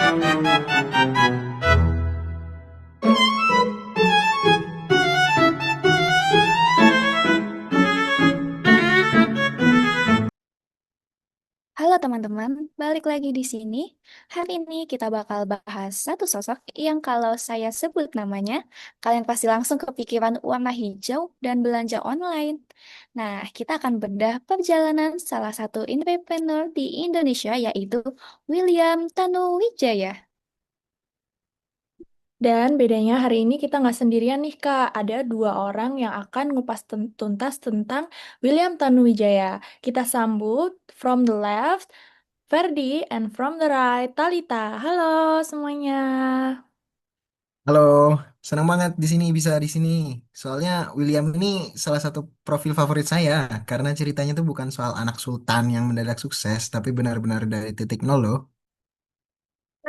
Halo teman-teman, balik lagi di sini. Hari ini kita bakal bahas satu sosok yang kalau saya sebut namanya, kalian pasti langsung kepikiran warna hijau dan belanja online. Nah, kita akan bedah perjalanan salah satu entrepreneur di Indonesia yaitu William Tanuwijaya. Dan bedanya hari ini kita nggak sendirian nih Kak, ada dua orang yang akan ngupas tuntas tentang William Tanuwijaya. Kita sambut from the left, Ferdi, and from the right, Talita. Halo semuanya. Halo, senang banget di sini bisa di sini. Soalnya William ini salah satu profil favorit saya karena ceritanya tuh bukan soal anak sultan yang mendadak sukses, tapi benar-benar dari titik nol loh.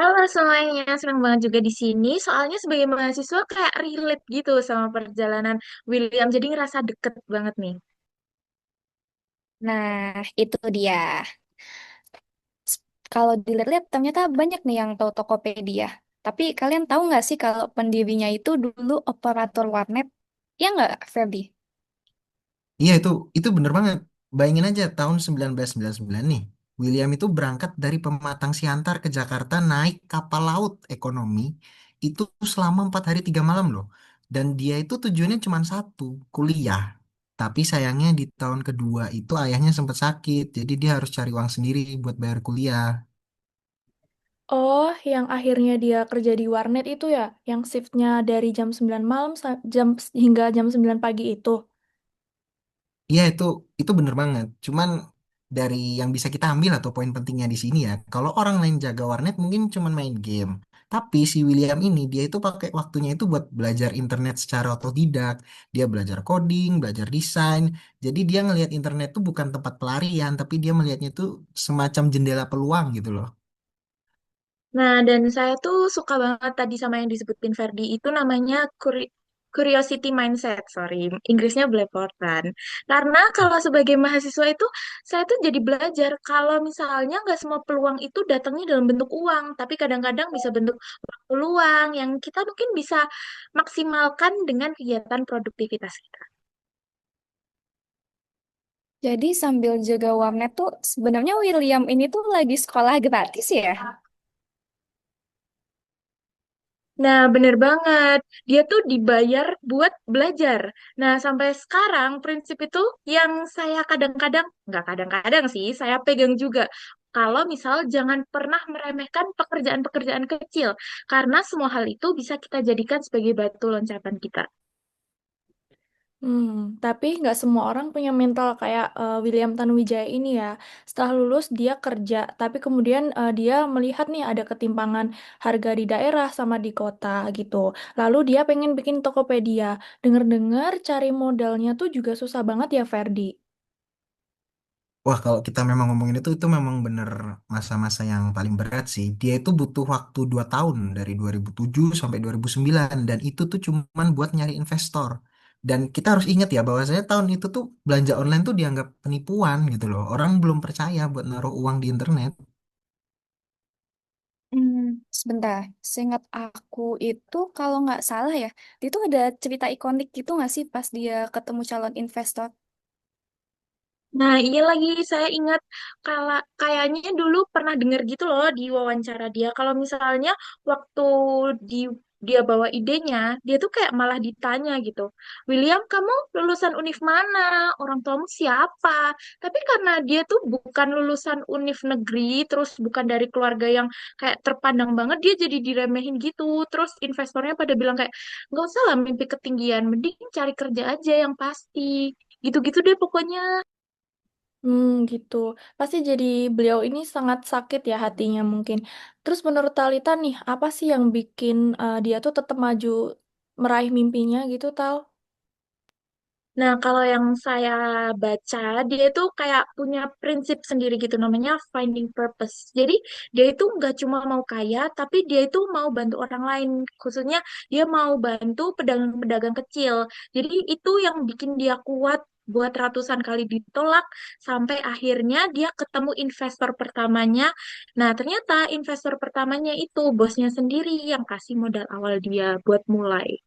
Halo semuanya, senang banget juga di sini. Soalnya sebagai mahasiswa kayak relate gitu sama perjalanan William, jadi ngerasa deket banget nih. Nah, itu dia. Kalau dilihat-lihat ternyata banyak nih yang tahu Tokopedia. Tapi kalian tahu nggak sih kalau pendirinya itu dulu operator warnet? Ya nggak, Ferdi? Iya itu bener banget. Bayangin aja tahun 1999 nih. William itu berangkat dari Pematang Siantar ke Jakarta naik kapal laut ekonomi itu selama 4 hari 3 malam loh. Dan dia itu tujuannya cuma satu, kuliah. Tapi sayangnya di tahun kedua itu ayahnya sempat sakit, jadi dia harus cari uang sendiri buat bayar kuliah. Oh, yang akhirnya dia kerja di warnet itu ya, yang shiftnya dari jam 9 malam hingga jam 9 pagi itu. Iya itu bener banget. Cuman dari yang bisa kita ambil atau poin pentingnya di sini ya, kalau orang lain jaga warnet mungkin cuman main game. Tapi si William ini dia itu pakai waktunya itu buat belajar internet secara otodidak. Dia belajar coding, belajar desain. Jadi dia ngelihat internet tuh bukan tempat pelarian, tapi dia melihatnya itu semacam jendela peluang gitu loh. Nah, dan saya tuh suka banget tadi sama yang disebutin Ferdi, itu namanya curiosity mindset, sorry, Inggrisnya belepotan. Karena kalau sebagai mahasiswa itu, saya tuh jadi belajar kalau misalnya nggak semua peluang itu datangnya dalam bentuk uang, tapi kadang-kadang bisa bentuk peluang yang kita mungkin bisa maksimalkan dengan kegiatan produktivitas kita. Jadi sambil jaga warnet tuh sebenarnya William ini tuh lagi sekolah gratis ya? Nah, bener banget. Dia tuh dibayar buat belajar. Nah, sampai sekarang prinsip itu yang saya kadang-kadang, nggak kadang-kadang sih, saya pegang juga. Kalau misal jangan pernah meremehkan pekerjaan-pekerjaan kecil, karena semua hal itu bisa kita jadikan sebagai batu loncatan kita. Hmm, tapi nggak semua orang punya mental kayak William Tanuwijaya ini ya. Setelah lulus dia kerja, tapi kemudian dia melihat nih ada ketimpangan harga di daerah sama di kota gitu. Lalu dia pengen bikin Tokopedia. Dengar-dengar cari modalnya tuh juga susah banget ya, Ferdi. Wah, kalau kita memang ngomongin itu memang bener masa-masa yang paling berat sih. Dia itu butuh waktu 2 tahun dari 2007 sampai 2009 dan itu tuh cuman buat nyari investor. Dan kita harus ingat ya bahwa saya tahun itu tuh belanja online tuh dianggap penipuan gitu loh. Orang belum percaya buat naruh uang di internet. Hmm, sebentar, seingat aku itu kalau nggak salah ya, dia tuh ada cerita ikonik gitu nggak sih pas dia ketemu calon investor? Nah, iya lagi saya ingat kalau kayaknya dulu pernah dengar gitu loh di wawancara dia kalau misalnya waktu di dia bawa idenya, dia tuh kayak malah ditanya gitu. William, kamu lulusan univ mana? Orang tuamu siapa? Tapi karena dia tuh bukan lulusan univ negeri, terus bukan dari keluarga yang kayak terpandang banget, dia jadi diremehin gitu. Terus investornya pada bilang kayak, nggak usah lah mimpi ketinggian, mending cari kerja aja yang pasti. Gitu-gitu deh pokoknya. Gitu. Pasti jadi beliau ini sangat sakit ya hatinya mungkin. Terus menurut Talita nih, apa sih yang bikin dia tuh tetap maju meraih mimpinya gitu, Tal? Nah, kalau yang saya baca, dia itu kayak punya prinsip sendiri gitu, namanya finding purpose. Jadi, dia itu nggak cuma mau kaya, tapi dia itu mau bantu orang lain. Khususnya, dia mau bantu pedagang-pedagang kecil. Jadi, itu yang bikin dia kuat buat ratusan kali ditolak sampai akhirnya dia ketemu investor pertamanya. Nah, ternyata investor pertamanya itu bosnya sendiri yang kasih modal awal dia buat mulai.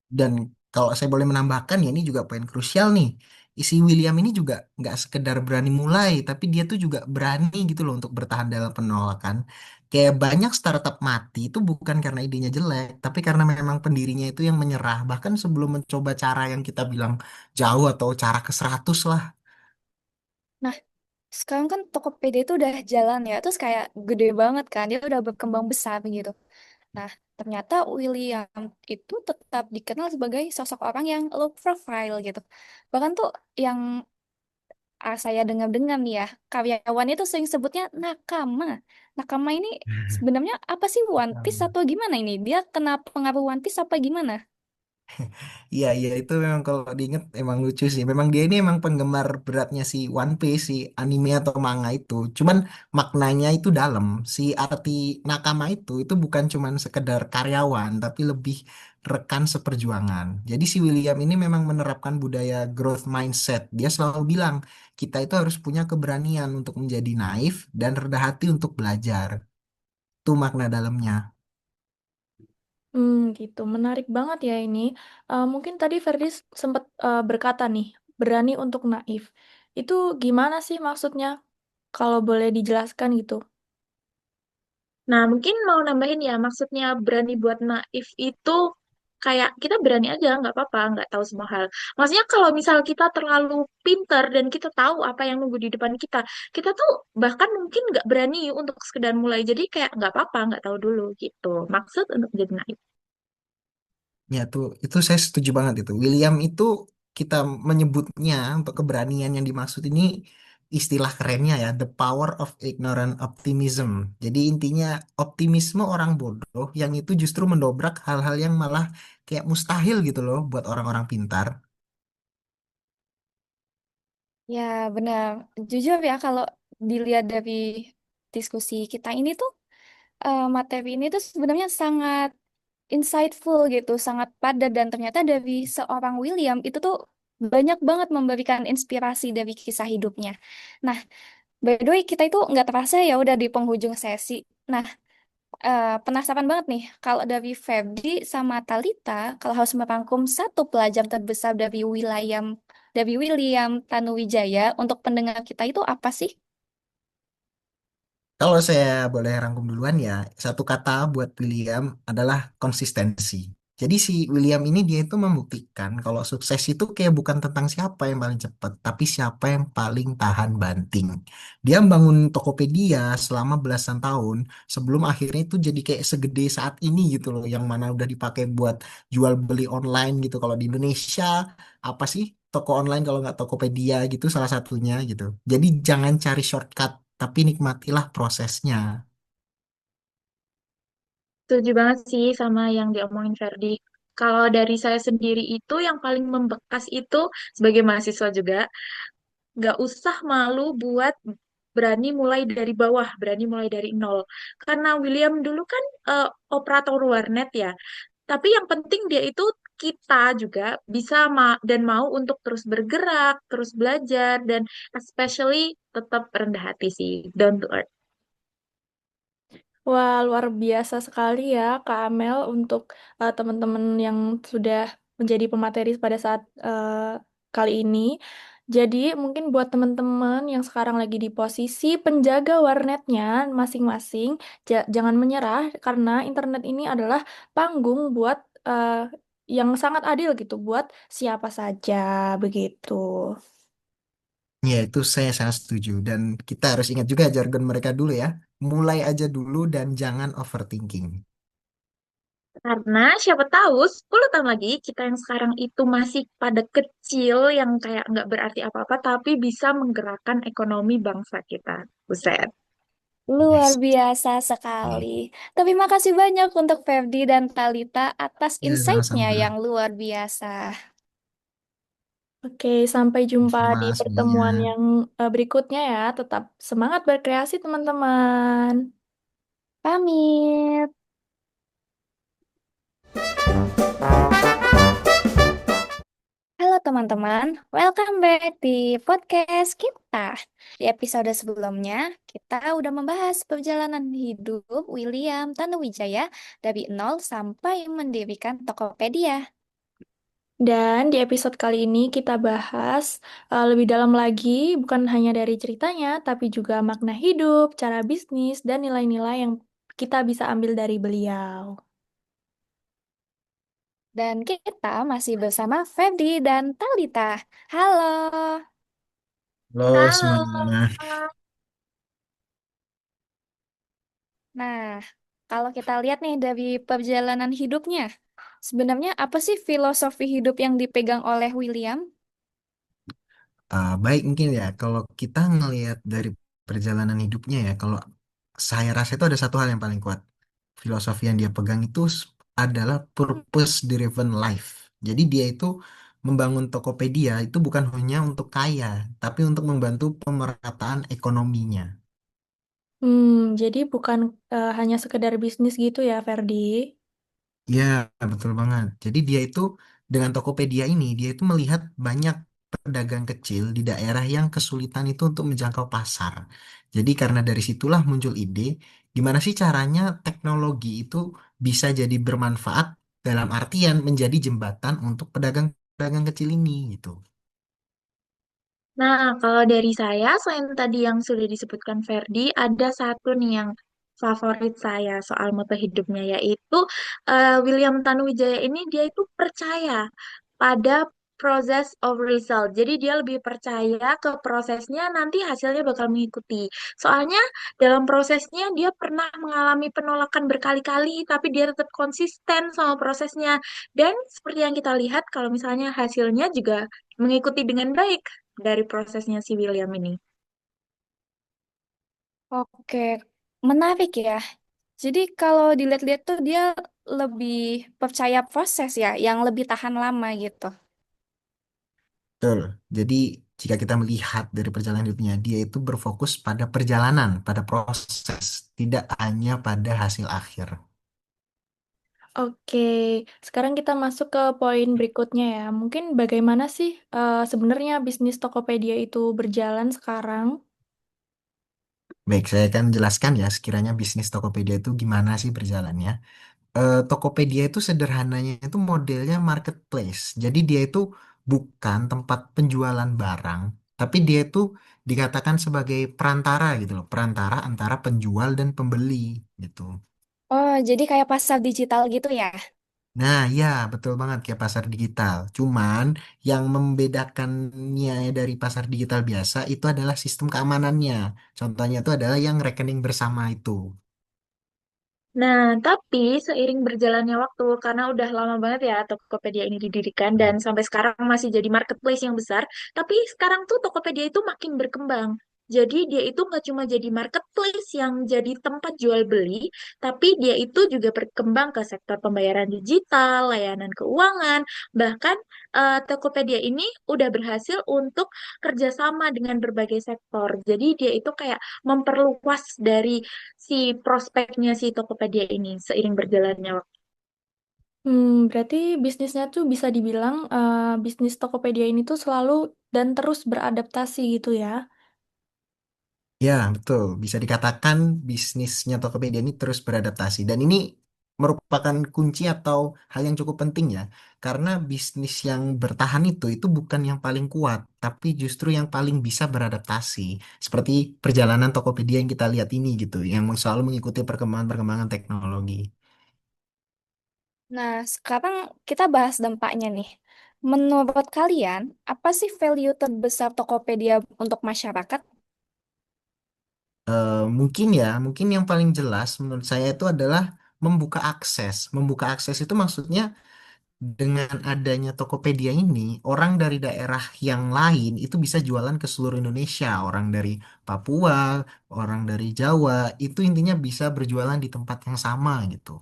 Dan kalau saya boleh menambahkan ya ini juga poin krusial nih. Isi William ini juga nggak sekedar berani mulai, tapi dia tuh juga berani gitu loh untuk bertahan dalam penolakan. Kayak banyak startup mati itu bukan karena idenya jelek, tapi karena memang pendirinya itu yang menyerah. Bahkan sebelum mencoba cara yang kita bilang jauh atau cara ke 100 lah. Nah, sekarang kan Tokopedia itu udah jalan ya, terus kayak gede banget kan, dia udah berkembang besar gitu. Nah, ternyata William itu tetap dikenal sebagai sosok orang yang low profile gitu. Bahkan tuh yang saya dengar-dengar nih ya, karyawan itu sering sebutnya nakama. Nakama ini sebenarnya apa sih, One Piece atau gimana ini? Dia kena pengaruh One Piece apa gimana? Iya, iya itu memang kalau diinget emang lucu sih. Memang dia ini emang penggemar beratnya si One Piece, si anime atau manga itu. Cuman maknanya itu dalam. Si arti nakama itu bukan cuman sekedar karyawan, tapi lebih rekan seperjuangan. Jadi si William ini memang menerapkan budaya growth mindset. Dia selalu bilang, kita itu harus punya keberanian untuk menjadi naif dan rendah hati untuk belajar. Itu makna dalamnya. Gitu. Menarik banget ya ini. Mungkin tadi Ferdis sempat berkata nih, berani untuk naif. Itu gimana sih maksudnya? Kalau boleh dijelaskan gitu. Nah, mungkin mau nambahin ya, maksudnya berani buat naif itu kayak kita berani aja, nggak apa-apa, nggak tahu semua hal. Maksudnya kalau misal kita terlalu pinter dan kita tahu apa yang nunggu di depan kita, kita tuh bahkan mungkin nggak berani untuk sekedar mulai. Jadi kayak nggak apa-apa, nggak tahu dulu gitu. Maksud untuk jadi naif. Ya tuh, itu saya setuju banget itu. William itu kita menyebutnya untuk keberanian yang dimaksud ini istilah kerennya ya, the power of ignorant optimism. Jadi intinya optimisme orang bodoh yang itu justru mendobrak hal-hal yang malah kayak mustahil gitu loh buat orang-orang pintar. Ya, benar. Jujur ya, kalau dilihat dari diskusi kita ini tuh, materi ini tuh sebenarnya sangat insightful gitu, sangat padat, dan ternyata dari seorang William itu tuh banyak banget memberikan inspirasi dari kisah hidupnya. Nah, by the way, kita itu nggak terasa ya udah di penghujung sesi. Nah, penasaran banget nih, kalau dari Febri sama Talita, kalau harus merangkum satu pelajaran terbesar dari William Tanuwijaya untuk pendengar kita itu apa sih? Kalau saya boleh rangkum duluan ya, satu kata buat William adalah konsistensi. Jadi si William ini dia itu membuktikan kalau sukses itu kayak bukan tentang siapa yang paling cepat, tapi siapa yang paling tahan banting. Dia membangun Tokopedia selama belasan tahun sebelum akhirnya itu jadi kayak segede saat ini gitu loh, yang mana udah dipakai buat jual beli online gitu. Kalau di Indonesia apa sih toko online kalau nggak Tokopedia gitu salah satunya gitu. Jadi jangan cari shortcut tapi nikmatilah prosesnya. Setuju banget sih sama yang diomongin Ferdi. Kalau dari saya sendiri itu yang paling membekas itu sebagai mahasiswa juga, nggak usah malu buat berani mulai dari bawah, berani mulai dari nol. Karena William dulu kan operator warnet ya. Tapi yang penting dia itu kita juga bisa dan mau untuk terus bergerak, terus belajar, dan especially tetap rendah hati sih, down to earth. Wah, luar biasa sekali ya Kak Amel untuk teman-teman yang sudah menjadi pemateri pada saat kali ini. Jadi mungkin buat teman-teman yang sekarang lagi di posisi penjaga warnetnya masing-masing, jangan menyerah karena internet ini adalah panggung buat yang sangat adil gitu buat siapa saja begitu. Ya, itu saya sangat setuju. Dan kita harus ingat juga jargon mereka dulu ya. Mulai aja dulu dan jangan overthinking. Karena siapa tahu 10 tahun lagi kita yang sekarang itu masih pada kecil yang kayak nggak berarti apa-apa tapi bisa menggerakkan ekonomi bangsa kita. Buset. Luar Yes. biasa sekali. Tapi makasih banyak untuk Ferdi dan Talita atas Ya, insight-nya sama-sama. yang luar biasa. Oke, sampai jumpa di Sama semuanya. pertemuan yang berikutnya ya. Tetap semangat berkreasi, teman-teman. Pamit. Halo teman-teman, welcome back di podcast kita. Di episode sebelumnya, kita udah membahas perjalanan hidup William Tanuwijaya dari nol sampai mendirikan Tokopedia. Dan di episode kali ini kita bahas lebih dalam lagi, bukan hanya dari ceritanya, tapi juga makna hidup, cara bisnis, dan nilai-nilai yang kita bisa ambil dari beliau. Dan kita masih bersama Febri dan Talita. Halo. Halo Halo. semuanya. Nah, kalau kita lihat nih dari perjalanan hidupnya, sebenarnya apa sih filosofi hidup yang dipegang oleh William? Baik mungkin ya kalau kita ngelihat dari perjalanan hidupnya ya, kalau saya rasa itu ada satu hal yang paling kuat. Filosofi yang dia pegang itu adalah purpose driven life. Jadi dia itu membangun Tokopedia itu bukan hanya untuk kaya, tapi untuk membantu pemerataan ekonominya. Hmm, jadi bukan hanya sekedar bisnis gitu ya, Ferdi. Ya, betul banget. Jadi dia itu dengan Tokopedia ini, dia itu melihat banyak pedagang kecil di daerah yang kesulitan itu untuk menjangkau pasar. Jadi karena dari situlah muncul ide, gimana sih caranya teknologi itu bisa jadi bermanfaat dalam artian menjadi jembatan untuk pedagang-pedagang kecil ini gitu. Nah, kalau dari saya, selain tadi yang sudah disebutkan Ferdi, ada satu nih yang favorit saya soal moto hidupnya, yaitu William Tanuwijaya ini dia itu percaya pada proses of result. Jadi dia lebih percaya ke prosesnya, nanti hasilnya bakal mengikuti. Soalnya dalam prosesnya dia pernah mengalami penolakan berkali-kali, tapi dia tetap konsisten sama prosesnya. Dan seperti yang kita lihat, kalau misalnya hasilnya juga mengikuti dengan baik dari prosesnya si William ini. Oke, menarik ya. Jadi kalau dilihat-lihat tuh dia lebih percaya proses ya, yang lebih tahan lama gitu. Betul. Jadi jika kita melihat dari perjalanan hidupnya, dia itu berfokus pada perjalanan, pada proses, tidak hanya pada hasil akhir. Oke, sekarang kita masuk ke poin berikutnya ya. Mungkin bagaimana sih sebenarnya bisnis Tokopedia itu berjalan sekarang? Baik, saya akan jelaskan ya sekiranya bisnis Tokopedia itu gimana sih berjalannya. Tokopedia itu sederhananya itu modelnya marketplace. Jadi dia itu bukan tempat penjualan barang, tapi dia itu dikatakan sebagai perantara gitu loh, perantara antara penjual dan pembeli gitu. Oh, jadi kayak pasar digital gitu ya? Nah, ya betul banget kayak pasar digital. Cuman yang membedakannya dari pasar digital biasa itu adalah sistem keamanannya. Contohnya itu adalah yang rekening bersama itu. Nah, tapi seiring berjalannya waktu, karena udah lama banget ya Tokopedia ini didirikan dan sampai sekarang masih jadi marketplace yang besar, tapi sekarang tuh Tokopedia itu makin berkembang. Jadi dia itu nggak cuma jadi marketplace yang jadi tempat jual beli, tapi dia itu juga berkembang ke sektor pembayaran digital, layanan keuangan, bahkan Tokopedia ini udah berhasil untuk kerjasama dengan berbagai sektor. Jadi dia itu kayak memperluas dari si prospeknya si Tokopedia ini seiring berjalannya waktu. Berarti bisnisnya tuh bisa dibilang bisnis Tokopedia ini tuh selalu dan terus beradaptasi gitu ya. Ya, betul. Bisa dikatakan bisnisnya Tokopedia ini terus beradaptasi. Dan ini merupakan kunci atau hal yang cukup penting ya. Karena bisnis yang bertahan itu bukan yang paling kuat, tapi justru yang paling bisa beradaptasi. Seperti perjalanan Tokopedia yang kita lihat ini gitu, yang selalu mengikuti perkembangan-perkembangan teknologi. Nah, sekarang kita bahas dampaknya nih. Menurut kalian, apa sih value terbesar Tokopedia untuk masyarakat? Mungkin ya, mungkin yang paling jelas menurut saya itu adalah membuka akses. Membuka akses itu maksudnya dengan adanya Tokopedia ini, orang dari daerah yang lain itu bisa jualan ke seluruh Indonesia. Orang dari Papua, orang dari Jawa, itu intinya bisa berjualan di tempat yang sama gitu.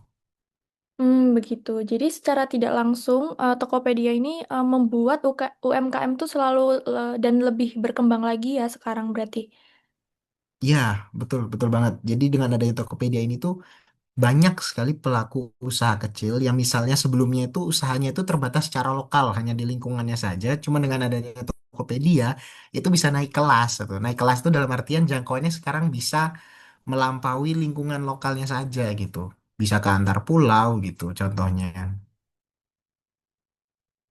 Begitu. Jadi secara tidak langsung Tokopedia ini membuat UMKM tuh selalu dan lebih berkembang lagi ya sekarang berarti. Ya, betul, betul banget. Jadi dengan adanya Tokopedia ini tuh banyak sekali pelaku usaha kecil yang misalnya sebelumnya itu usahanya itu terbatas secara lokal, hanya di lingkungannya saja. Cuma dengan adanya Tokopedia, itu bisa naik kelas. Atau naik kelas itu dalam artian jangkauannya sekarang bisa melampaui lingkungan lokalnya saja gitu. Bisa ke antar pulau gitu contohnya.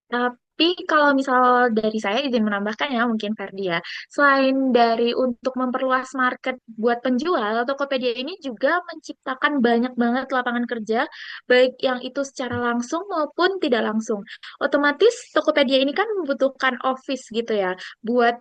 Tapi kalau misal dari saya izin menambahkan ya mungkin Ferdi ya, selain dari untuk memperluas market buat penjual, Tokopedia ini juga menciptakan banyak banget lapangan kerja, baik yang itu secara langsung maupun tidak langsung. Otomatis Tokopedia ini kan membutuhkan office gitu ya, buat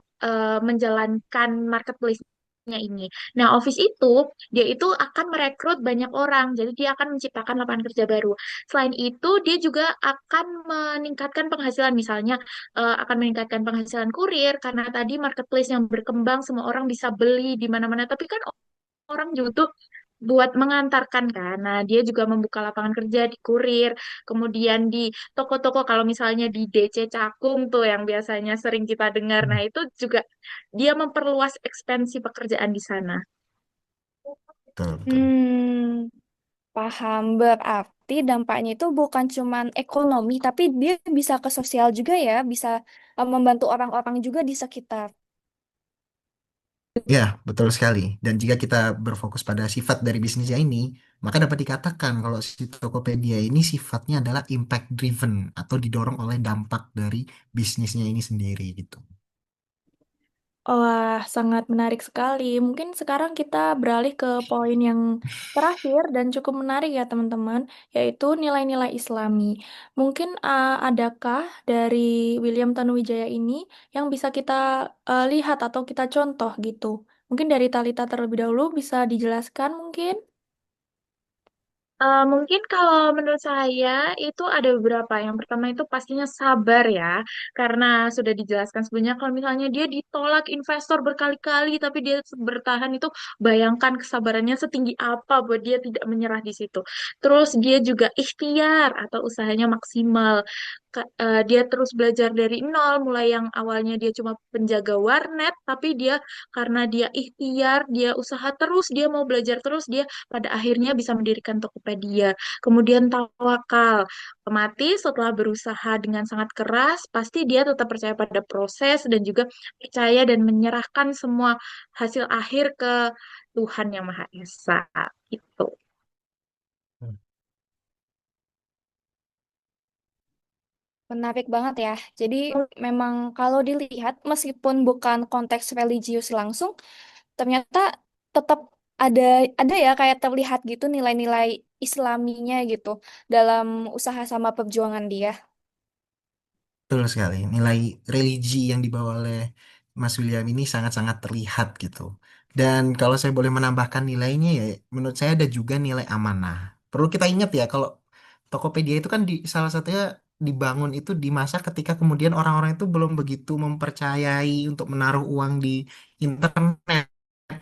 menjalankan marketplace-nya ini. Nah, office itu dia itu akan merekrut banyak orang, jadi dia akan menciptakan lapangan kerja baru. Selain itu, dia juga akan meningkatkan penghasilan, misalnya akan meningkatkan penghasilan kurir karena tadi marketplace yang berkembang, semua orang bisa beli di mana-mana. Tapi kan orang juga tuh buat mengantarkan kan. Nah, dia juga membuka lapangan kerja di kurir, kemudian di toko-toko kalau misalnya di DC Cakung tuh yang biasanya sering kita dengar. Hmm. Nah, itu juga dia memperluas ekspansi pekerjaan di sana. Betul, betul. Hmm, paham. Berarti dampaknya itu bukan cuman ekonomi, tapi dia bisa ke sosial juga ya, bisa membantu orang-orang juga di sekitar. Ya, betul sekali. Dan jika kita berfokus pada sifat dari bisnisnya ini, maka dapat dikatakan kalau si Tokopedia ini sifatnya adalah impact driven atau didorong oleh dampak dari bisnisnya ini sendiri gitu. Wah, sangat menarik sekali. Mungkin sekarang kita beralih ke poin yang terakhir dan cukup menarik ya teman-teman, yaitu nilai-nilai Islami. Mungkin adakah dari William Tanuwijaya ini yang bisa kita lihat atau kita contoh gitu? Mungkin dari Talita terlebih dahulu bisa dijelaskan mungkin? Mungkin kalau menurut saya itu ada beberapa. Yang pertama itu pastinya sabar ya, karena sudah dijelaskan sebelumnya kalau misalnya dia ditolak investor berkali-kali, tapi dia bertahan itu, bayangkan kesabarannya setinggi apa buat dia tidak menyerah di situ. Terus dia juga ikhtiar atau usahanya maksimal. Dia terus belajar dari nol, mulai yang awalnya dia cuma penjaga warnet, tapi dia karena dia ikhtiar, dia usaha terus, dia mau belajar terus, dia pada akhirnya bisa mendirikan Tokopedia. Kemudian tawakal. Otomatis setelah berusaha dengan sangat keras, pasti dia tetap percaya pada proses dan juga percaya dan menyerahkan semua hasil akhir ke Tuhan Yang Maha Esa. Itu. Hmm. Menarik banget ya. Jadi memang kalau dilihat meskipun bukan konteks religius langsung, ternyata tetap ada ada ya kayak terlihat gitu nilai-nilai Islaminya gitu dalam usaha sama perjuangan dia. Betul sekali. Nilai religi yang dibawa oleh Mas William ini sangat-sangat terlihat gitu. Dan kalau saya boleh menambahkan nilainya ya, menurut saya ada juga nilai amanah. Perlu kita ingat ya, kalau Tokopedia itu kan salah satunya dibangun itu di masa ketika kemudian orang-orang itu belum begitu mempercayai untuk menaruh uang di internet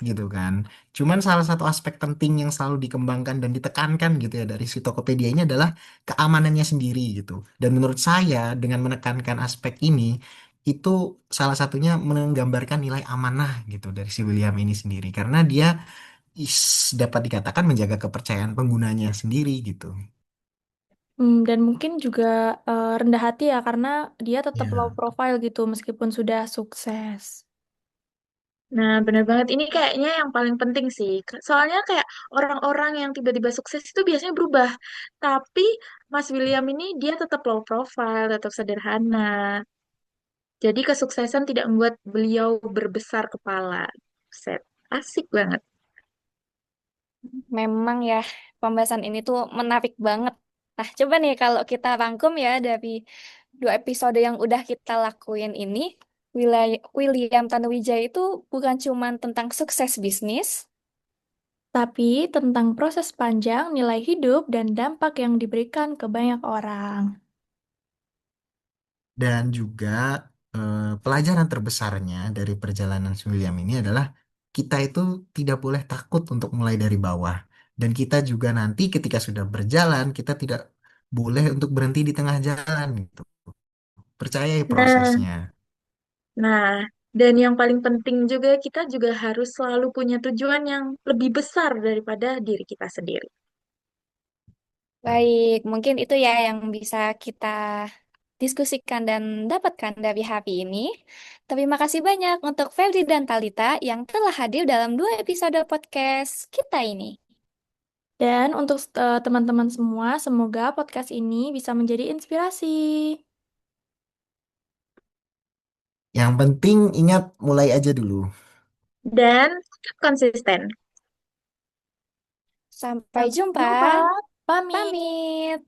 gitu kan. Cuman salah satu aspek penting yang selalu dikembangkan dan ditekankan gitu ya dari si Tokopedia ini adalah keamanannya sendiri gitu. Dan menurut saya dengan menekankan aspek ini itu salah satunya menggambarkan nilai amanah gitu dari si William ini sendiri karena dia dapat dikatakan menjaga kepercayaan penggunanya sendiri gitu. Dan mungkin juga rendah hati ya karena dia tetap low Ya, profile gitu meskipun sudah sukses. Nah, benar banget. Ini kayaknya yang paling penting sih. Soalnya kayak orang-orang yang tiba-tiba sukses itu biasanya berubah. Tapi Mas William ini dia tetap low profile, tetap sederhana. Jadi kesuksesan tidak membuat beliau berbesar kepala. Set. Asik banget. Memang ya pembahasan ini tuh menarik banget. Nah, coba nih kalau kita rangkum ya dari 2 episode yang udah kita lakuin ini, William Tanuwijaya itu bukan cuma tentang sukses bisnis, Tapi tentang proses panjang, nilai hidup, dan dampak yang diberikan ke banyak orang. dan juga pelajaran terbesarnya dari perjalanan si William ini adalah kita itu tidak boleh takut untuk mulai dari bawah. Dan kita juga nanti ketika sudah berjalan, kita tidak boleh untuk berhenti di tengah jalan gitu. Percayai Nah, prosesnya. nah, dan yang paling penting juga kita juga harus selalu punya tujuan yang lebih besar daripada diri kita sendiri. Baik, mungkin itu ya yang bisa kita diskusikan dan dapatkan dari hari ini. Terima kasih banyak untuk Febri dan Talita yang telah hadir dalam 2 episode podcast kita ini. Dan untuk teman-teman semua, semoga podcast ini bisa menjadi inspirasi. Yang penting ingat mulai aja dulu. Dan tetap konsisten. Sampai Sampai jumpa. jumpa. Pamit. Pamit.